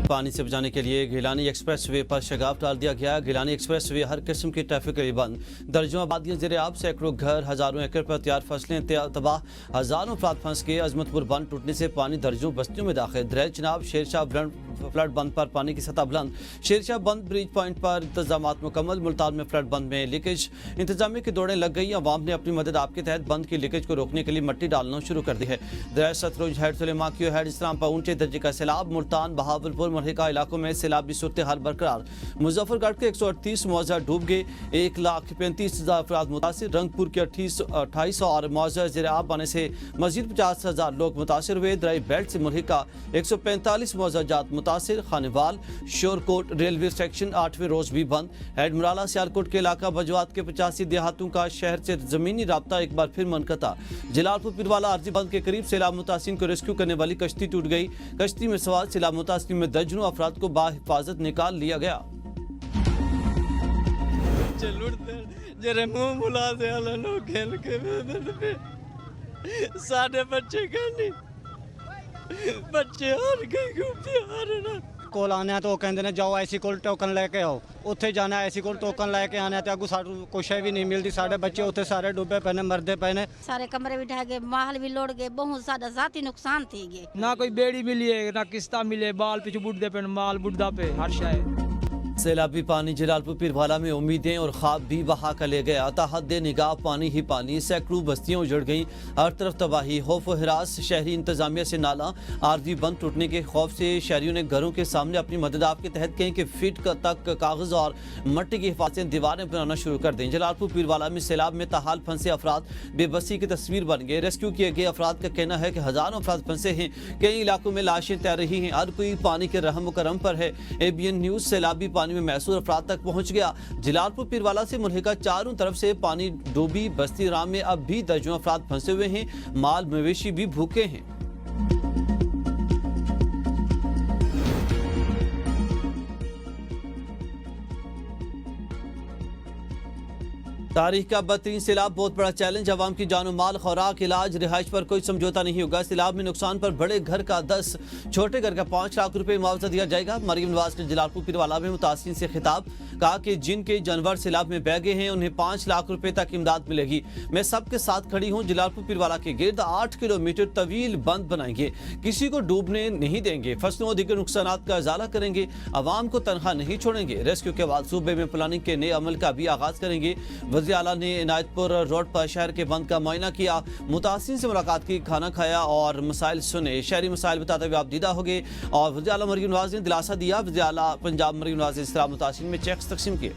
पानी से बचाने के लिए गिलानी एक्सप्रेस वे पर शगाफ डाल दिया गया। गिलानी एक्सप्रेस वे हर किस्म की ट्रैफिक के लिए बंद। दर्जों आबादियां जेर आब, सैकड़ों घर, हजारों एकड़ पर तैयार फसलें तबाह, हजारों अफराद फंस गए। अजमतपुर बंद टूटने से पानी दर्जों बस्तियों में दाखिल। दरिया चिनाब शेरशाह फ्लड बंद पर पानी की सतह बुलंद। शेरशाह बंद ब्रिज पॉइंट पर इंतजाम मुकम्मल। मुल्तान में फ्लड बंद में लीकेज इंतजामिया की दौड़ें लग गई। अवाम ने अपनी मदद आपके तहत बंद की लीकेज को रोकने के लिए मिट्टी डालना शुरू कर दी है। दरिया सतलुज हेड सुलेमा की हेड इस्लाम पर ऊंचे दर्जे का सैलाब। मुल्तान बहावलपुर मरहिका इलाकों में सैलाबी सूरत हाल बरकरार। मुजफ्फरगढ़ के 138 मुआवजा डूब गए। 1,35,000 अफराद मुतासिर। रंगपुर के 28 और मुआवजा जेर आब आने से मजीद 50,000 लोग मुतासिर हुए। दराई बेल्ट से मरहिका 145 मुआवजा जात मुतासिर। खानेवाल शोरकोट रेलवे सेक्शन 8वें रोज भी बंद। हेड मुराला सियालकोट के इलाका बजवात के 85 देहातों का शहर से जमीनी राब्ता एक बार फिर मुनक़ता। जलालपुर पिरवाला आरजी बंद के करीब सैलाब मुतासिर को रेस्क्यू करने वाली कश्ती टूट गई। कश्ती में सवार सैलाब मुतासिर में दर्जनों अफराद को बाहिफाजत निकाल लिया गया। बच्चे हर गए घूमते आ रहे ਕੋਲ ਆਣਾ ਤਾਂ ਉਹ ਕਹਿੰਦੇ ਨੇ ਜਾਓ ਐਸੀ ਕੋਲ ਟੋਕਨ ਲੈ ਕੇ ਆਓ। ਉੱਥੇ ਜਾਣਾ ਐਸੀ ਕੋਲ ਟੋਕਨ ਲੈ ਕੇ ਆਣਾ ਤੇ ਅੱਗੋਂ ਸਾਨੂੰ ਕੁਛ ਵੀ ਨਹੀਂ ਮਿਲਦੀ। ਸਾਡੇ ਬੱਚੇ ਉੱਥੇ ਸਾਰੇ ਡੁੱਬੇ ਪਏ ਨੇ, ਮਰਦੇ ਪਏ ਨੇ। ਸਾਰੇ ਕਮਰੇ ਵੀ ਢਹਿ ਗਏ, ਮਾਹਲ ਵੀ ਲੋੜ ਗਏ, ਬਹੁਤ ਸਾਡਾ ਜ਼ਾਤੀ ਨੁਕਸਾਨ ਥੀ ਗਏ। ਨਾ ਕੋਈ ਬੇੜੀ ਮਿਲੀ ਹੈ ਨਾ ਕਿਸ਼ਤਾ ਮਿਲੇ, ਬਾਲ ਪਿਛ ਬੁੱਢਦੇ ਪਏ, ਮਾਲ ਬੁੱਢਦਾ ਪਏ, ਹਰ ਸ਼ੈ। सैलाबी पानी जलालपुर पीरवाला में उम्मीदें और ख्वाब भी बहा कर ले गया। ताहद निगाह पानी ही पानी। सैकड़ों बस्तियां उजड़ गईं, हर तरफ तबाही, खौफ व हिरास। शहरी इंतजामिया से नाला आरजी बंद टूटने के खौफ से शहरियों ने घरों के सामने अपनी मदद आपके तहत कहीं कि फीट तक कागज और मट्टी की हिफाजतें दीवारें बनाना शुरू कर दें। जलालपुर पीरवाला में सैलाब में ताहाल फंसे अफराद बेबसी की तस्वीर बन गए। रेस्क्यू किए गए अफराद का कहना है कि हजारों अफराद फंसे हैं। कई इलाकों में लाशें तैर रही हैं। हर कोई पानी के रहम व करम पर है। ABN न्यूज सैलाबी पानी में महसूर अफराद तक पहुंच गया। जलालपुर पीरवाला से मुल्हिका चारों तरफ से पानी डूबी बस्ती राम में अब भी दर्जनों अफराद फंसे हुए हैं। माल मवेशी भी भूखे हैं। तारीख का बदतरीन सैलाब बहुत बड़ा चैलेंज। अवाम की जान माल, खुराक, इलाज, रिहाइश पर कोई समझौता नहीं होगा। सैलाब में नुकसान पर बड़े घर का 10, छोटे घर का 5 लाख रुपए मुआवजा दिया जाएगा। मरियम नवाज ने जलालपुर पीरवाला में मुतासिरीन से खिताब, कहा कि जिनके जानवर सैलाब में बह गए हैं उन्हें 5 लाख रुपए तक इमदाद मिलेगी। मैं सबके साथ खड़ी हूँ। जलालपुर पीरवाला के गिर्द 8 किलोमीटर तवील बंद बनाएंगे, किसी को डूबने नहीं देंगे, फसलों और दीगर नुकसानात का इजाला करेंगे, अवाम को तनख्वाह नहीं छोड़ेंगे। रेस्क्यू के बाद सूबे में प्लानिंग के नए अमल का भी आगाज करेंगे। वज़ीर आला ने इनायतपुर रोड पर शहर के बंद का मुआयना किया, मुतासिरीन से मुलाकात की, खाना खाया और मसाइल सुने। शहरी मसाइल बताते हुए आप दीदा हो गए और वज़ीर आला मरियम नवाज ने दिलासा दिया। वज़ीर आला पंजाब मरियम नवाज ने इस तरह मुतासिरीन में चेक्स तकसीम किए।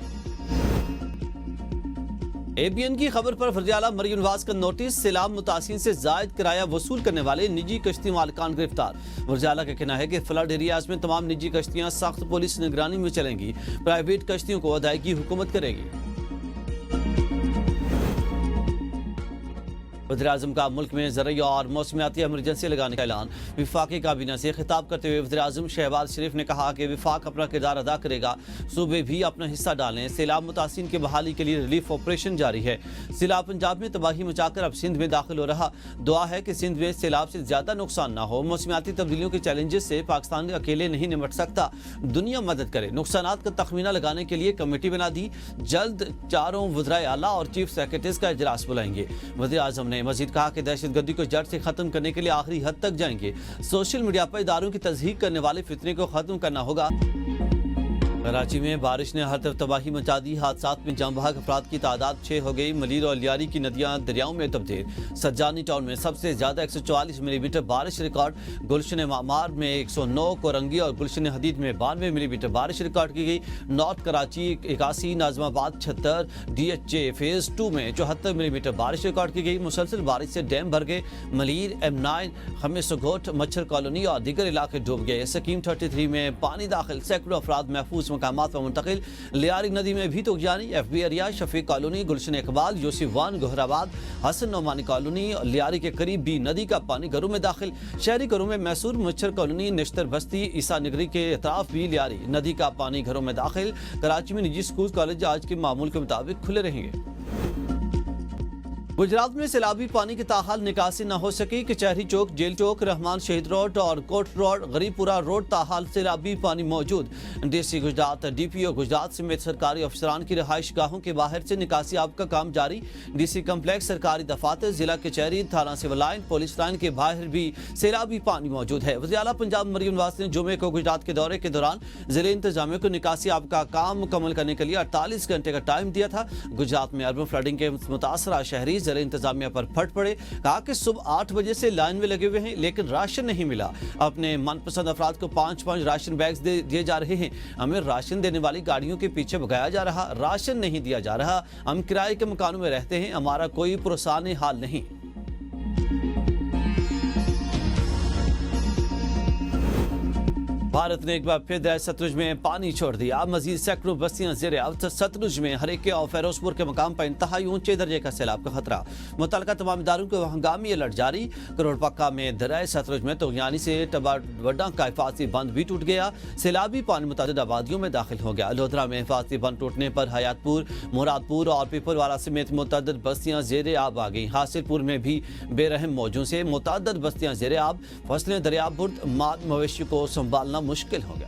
ABN की खबर पर वज़ीर आला मरियम नवाज का नोटिस, सैलाब मुतासिरीन से जायद किराया वसूल करने वाले निजी कश्ती मालिकान गिरफ्तार। वज़ीर आला का कहना है कि फ्लड एरियाज में तमाम निजी कश्तियां सख्त पुलिस निगरानी में चलेंगी। प्राइवेट कश्तियों को अदायगी हुकूमत करेगी। वज़ीर-ए-आज़म का मुल्क में ज़रूरी और मौसमियाती इमरजेंसी लगाने का ऐलान। वफाकी काबीना से खिताब करते हुए वज़ीर-ए-आज़म शहबाज शरीफ ने कहा कि वफाक अपना किरदार अदा करेगा, सूबे भी अपना हिस्सा डालें। सैलाब मुतासिरीन की बहाली के लिए रिलीफ ऑपरेशन जारी है। सैलाब पंजाब में तबाही मचाकर अब सिंध में दाखिल हो रहा। दुआ है कि सिंध में सैलाब से ज्यादा नुकसान ना हो। मौसमियाती तब्दीलियों के चैलेंजेस से पाकिस्तान अकेले नहीं निपट सकता, दुनिया मदद करे। नुकसानात का तखमीना लगाने के लिए कमेटी बना दी। जल्द चारों वज़राए आला और चीफ सेक्रेटरीज का इजलास बुलाएंगे। वज़ीर-ए-आज़म ने मजीद कहा कि दहशतगर्दी को जड़ से खत्म करने के लिए आखिरी हद तक जाएंगे। सोशल मीडिया पर इदारों की तज़हीक करने वाले फितने को खत्म करना होगा। कराची में बारिश ने हर तरफ तबाही मचा दी। हादसात में जाम बहक अफराद की तादाद 6 हो गई। मलीर और लियारी की नदियां दरियाओं में तब्दील। सज्जानी टाउन में सबसे ज्यादा 144 मिलीमीटर बारिश रिकॉर्ड। गुलशन मामार में 109, कोरंगी और गुलशन हदीद में 92 मिलीमीटर बारिश रिकॉर्ड की गई। North Karachi 81, Najmabad 76, DHA phase 2 में 74 मिलीमीटर बारिश रिकॉर्ड की गई। मुसलसल बारिश से डैम भर गए। मलीर, M9, खमेसगोट, मच्छर कॉलोनी और दीगर इलाके डूब गए। स्कीम 33 में पानी दाखिल, सैकड़ों अफराद महफूज मकामात पर मुंतकिल। लियारी नदी में भी तुगजानी। FB एरिया, शफीक कॉलोनी, गुलशन इकबाल, यूसुफ वान, गोहराबाद, हसन नोमानी कॉलोनी। लियारी के करीब भी नदी का पानी घरों में दाखिल। शहरी घरों में मैसूर, मच्छर कॉलोनी, निश्तर बस्ती, ईसा नगरी के अतराफ भी लियारी नदी का पानी घरों में दाखिल। कराची में निजी स्कूल कॉलेज आज के मामूल के मुताबिक खुले रहेंगे। गुजरात में सैलाबी पानी की ताहाल निकासी न हो सकी। कचहरी चौक, जेल चौक, रहमान शहीद रोड और कोट रोड, गरीबपुरा रोड ताहाल सैलाबी पानी मौजूद। डीसी गुजरात, डीपीओ गुजरात समेत सरकारी अफसरान की रिहाइश गाहों के बाहर से निकासी आप का काम जारी। डीसी कम्प्लेक्स, सरकारी दफातर, जिला कचहरी, थाना सिविल लाइन, पुलिस लाइन के बाहर भी सैलाबी पानी मौजूद है। वज़ीर आला पंजाब मरियम नवाज ने जुमे को गुजरात के दौरे के दौरान जिले इंतजामिया को निकासी आप का काम मुकम्मल करने के लिए 48 घंटे का टाइम दिया था। गुजरात में अर्बन फ्लडिंग के मुतासरा शहरी जिले इंतजामिया पर फट पड़े। कहा कि सुबह 8 बजे से लाइन में लगे हुए हैं लेकिन राशन नहीं मिला। अपने मनपसंद अफराद को 5-5 राशन बैग्स दिए जा रहे हैं। हमें राशन देने वाली गाड़ियों के पीछे भगाया जा रहा, राशन नहीं दिया जा रहा। हम किराए के मकानों में रहते हैं, हमारा कोई पुरसाने हाल नहीं। भारत ने एक बार फिर दरिया सतलुज में पानी छोड़ दिया। मजीद सैकड़ों बस्तियां ज़ेरे आब। सतलुज में हरेके और फिरोजपुर के मकाम पर इंतहाई ऊंचे दर्जे का सैलाब का खतरा। मुतल्लिका तमाम इदारों को हंगामी अलर्ट जारी। करोड़पक्का में दरिया सतलुज में तोगयानी से टबाडा का हिफाजती बंद भी टूट गया। सैलाबी पानी मुतादिद आबादियों में दाखिल हो गया। लोधरा में हिफाजती बंद टूटने पर हयातपुर, मुरादपुर और पीपलवाला समेत मुतअद्दिद बस्तियां ज़ेरे आब आ गई। हासिलपुर में भी बेरहम मौजों से मुतअद्दिद बस्तियां ज़ेरे आब। फसलें दरिया बुर्द, माल मवेशी को संभालना मुश्किल हो गया।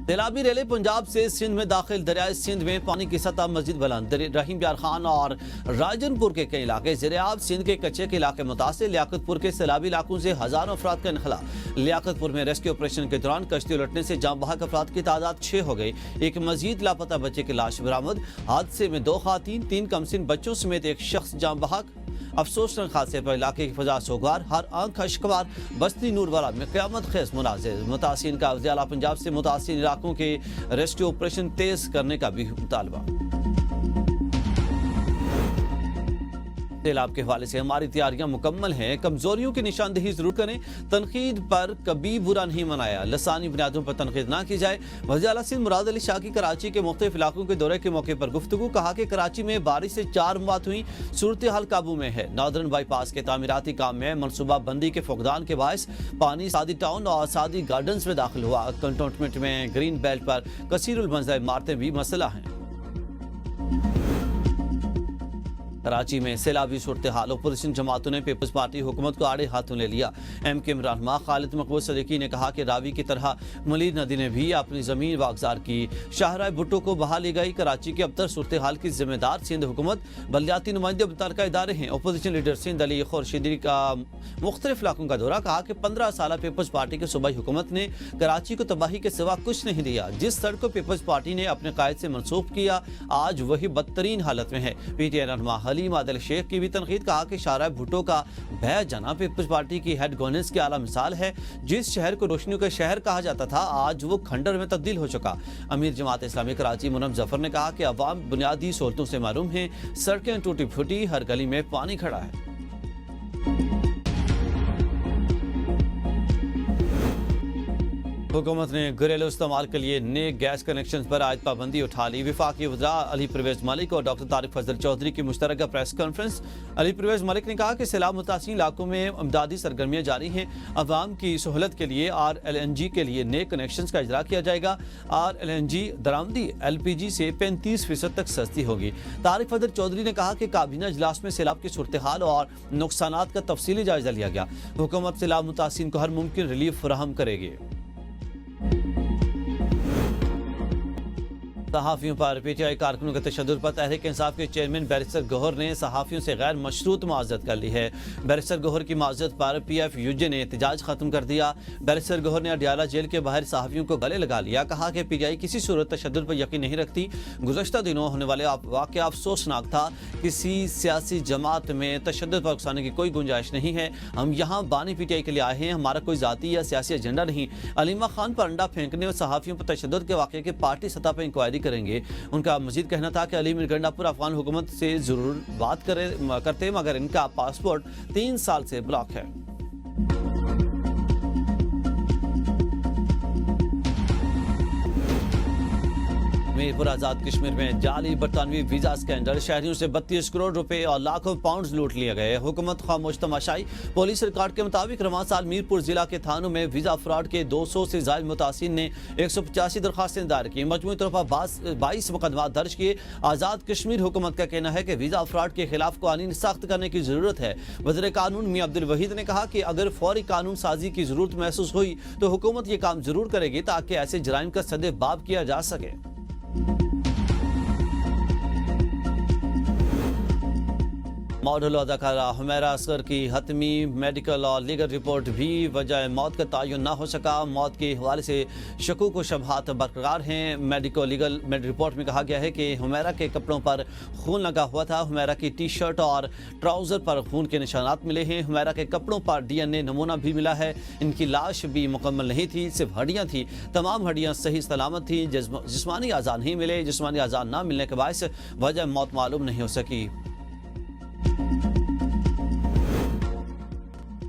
सैलाबी रेले पंजाब से सिंध में दाखिल। दरियाए सिंध में पानी की सतह मजीद बुलंद। रहीम प्यार खान और राजनपुर के कई इलाके ज़ेरे-आब। सिंध के कच्चे के इलाके मुतासिर। लियाकतपुर के सैलाबी इलाकों से हजारों अफराद का इनखला। लियाकतपुर में रेस्क्यू ऑपरेशन के दौरान कश्ती उलटने से जाम बहक अफराद की तादाद 6 हो गई। एक मजीद लापता बच्चे की लाश बरामद। हादसे में 2 खातीन, 3 कमसिन बच्चों समेत एक शख्स जाम बहक। अफसोसनाक हादसे पर इलाके की फजा सोगवार। हर आंख अशकवार। बस्ती नूरवाला में क़यामत खेज मुनाज़िर। मुतासिरीन का वज़ीर आला पंजाब से मुतासिर इलाकों के रेस्क्यू ऑपरेशन तेज करने का भी मुतालबा। सैलाब के हवाले से हमारी तैयारियां मुकम्मल हैं। कमजोरियों की निशानदेही जरूर करें। तनकीद पर कभी बुरा नहीं मनाया। लसानी बुनियादों पर तनकीद ना की जाए। वज़ीर आला सिंध मुराद अली शाह की कराची के मुख्तलिफ इलाकों के दौरे के मौके पर गुफ्तगू। कहा कि कराची में बारिश से 4 मौत हुई। सूरत हाल काबू में है। नॉर्दर्न बाईपास के तामीराती काम में मनसूबा बंदी के फुकदान के बायस पानी सादी टाउन और सादी गार्डन्स में दाखिल हुआ। कंटोनमेंट में ग्रीन बेल्ट पर कसीरुल मंज़र इमारतें भी मसला हैं। कराची में सैलाबी सूरत हाल। अपोजिशन जमातों ने पीपल्स पार्टी हुकूमत को आड़े हाथों ले लिया। MK इमरान रहनुमा खालिद मकबूल सदीकी ने कहा कि रावी की तरह मलीर नदी ने भी अपनी जमीन वागजार की। शाहराह भुट्टो को बहा ली गई। कराची के अबतर सूरत हाल की जिम्मेदार सिंध हुकूमत, बलदियाती नुमाइंदे मुतल्लिका इदारे हैं। अपोजिशन लीडर सिंध अली खुर्शीदी का मुख्तलिफ इलाकों का दौरा। कहा कि 15 साल पीपल्स पार्टी की सूबाई हुकूमत ने कराची को तबाही के सिवा कुछ नहीं दिया। जिस सड़क को पीपल्स पार्टी ने अपने कायद से मनसूख किया आज वही बदतरीन हालत में है। PTI रहनुमा हलीम आदिल शेख की भी तनकीद। कहा कि शाहराह भुट्टो का भय जाना पीपल्स पार्टी की हेड गवर्नेंस की आला मिसाल है। जिस शहर को रोशनियों का शहर कहा जाता था आज वो खंडर में तब्दील हो चुका। अमीर जमात इस्लामी कराची मुनम जफर ने कहा कि अवाम बुनियादी सहूलतों से महरूम हैं। सड़कें टूटी फूटी, हर गली में पानी खड़ा है। हुकूमत ने घरेलू इस्तेमाल के लिए नए गैस कनेक्शन पर आज पाबंदी उठा ली। वफाकी वज़ीर अली परवेज़ मलिक और डॉक्टर तारिक फजल चौधरी की मुश्तरका प्रेस कॉन्फ्रेंस। अली परवेज़ मलिक ने कहा कि सैलाब मुतासिर इलाकों में इमदादी सरगर्मियाँ जारी हैं। अवाम की सहूलत के लिए RLNG के लिए नए कनेक्शन का इजरा किया जाएगा। RLNG दरामदी LPG से 35% तक सस्ती होगी। तारिक फजल चौधरी ने कहा कि काबीना इजलास में सैलाब की सूरत हाल और नुकसानात का तफसीली जायजा लिया गया। हुकूमत सैलाब मुतासिर को हर मुमकिन रिलीफ फराहम करेगी। सहाफ़ियों पर PTI कारकुनों के तशद्दुद पर तहरीक इंसाफ के चेयरमैन बैरिस्टर गौहर ने सहाफ़ियों से गैर मशरूत मुआवज़त कर ली है। बैरिस्टर गौहर की मुआवज़त पर PFUJ ने एहतजाज खत्म कर दिया। बैरिस्टर गौहर ने अडियाला जेल के बाहर सहाफ़ियों को गले लगा लिया। कहा कि PTI किसी सूरत तशद्दुद पर यकीन नहीं रखती। गुज़श्ता दिनों होने वाले वाक़या अफसोसनाक था। किसी सियासी जमात में तशद्दुद पर उकसाने की कोई गुंजाइश नहीं है। हम यहाँ बानी PTI के लिए आए हैं। हमारा कोई ज़ाती या सियासी एजेंडा नहीं। अलीमा खान पर अंडा फेंकने और सहाफ़ियों पर तशद्दुद के वाक़े के पार्टी सतह पर इंक्वायरी करेंगे। उनका मजीद कहना था कि अली मीर गंडापुर अफगान हुकूमत से जरूर बात करते मगर इनका पासपोर्ट 3 साल से ब्लॉक है। आगे पूरा आजाद कश्मीर में जाली बरतानवी वीजा स्कैंडल, शहरियों से 32 करोड़ रुपए और लाखों पाउंड लूट लिए गए। हुकूमत खामोश तमाशाई। पुलिस रिकॉर्ड के मुताबिक रवां साल मीरपुर जिला के थानों में वीजा फ्रॉड के 200 से ज्यादा मुतासिन ने 185 दरखास्तें दायर की, मजमूई तौर पर 22 मुकदमा दर्ज किए। आजाद कश्मीर हुकूमत का कहना है कि वीजा फ्रॉड के खिलाफ कानून सख्त करने की जरूरत है। वज़ीर कानून मियां अब्दुल वहीद ने कहा कि अगर फौरी कानून साजी की जरूरत महसूस हुई तो हुकूमत ये काम जरूर करेगी ताकि ऐसे जराइम का सद्देबाब किया जा सके। मॉडल अदाकारा हुमैरा असगर की हतमी मेडिकल और लीगल रिपोर्ट भी वजह मौत का तयन न हो सका। मौत के हवाले से शकूक व शबहात बरकरार हैं। मेडिको लीगल रिपोर्ट में कहा गया है कि हुमैरा के कपड़ों पर खून लगा हुआ था। हुमैरा की टी शर्ट और ट्राउज़र पर खून के निशानात मिले हैं। हुमैरा के कपड़ों पर DNA नमूना भी मिला है। इनकी लाश भी मुकम्मल नहीं थी, सिर्फ हड्डियाँ थी। तमाम हड्डियाँ सही सलामत थी। जिस्मानी आज़ा नहीं मिले। जिस्मानी आज़ा न मिलने के बायस वजह मौत मालूम नहीं हो सकी।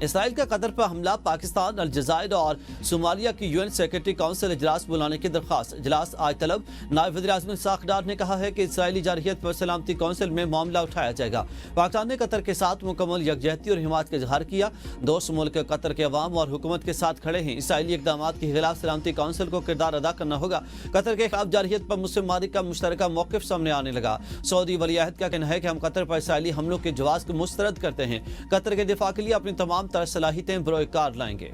इसराइल का कतर पर हमला, पाकिस्तान, अलजायर और सोमालिया की UN सेक्रेटरी काउंसिल इजलास बुलाने की दरख्वास्त। इजलास आज तलब। नायब वज़ीर-ए-आज़म इसहाक डार ने कहा है कि इसराइली जारहियत पर सलामती काउंसिल में मामला उठाया जाएगा। पाकिस्तान ने कतर के साथ मुकम्मल यकजहती और हिमायत का इजहार किया। दोस्त मुल्क कतर के अवाम और हुकूमत के साथ खड़े हैं। इसराइली इकदाम के खिलाफ सलामती काउंसिल को किरदार अदा करना होगा। कतर के खिलाफ जारहियत पर मुस्लिम ममालिक का मुश्तरका मौक़िफ़ सामने आने लगा। सऊदी वलीअहद का कहना है कि हम कतर पर इसराइली हमलों के जवाज़ को मुस्तरद करते हैं। कतर के दिफा के लिए अपनी तमाम सलाहियतें बरोए कार लाएंगे।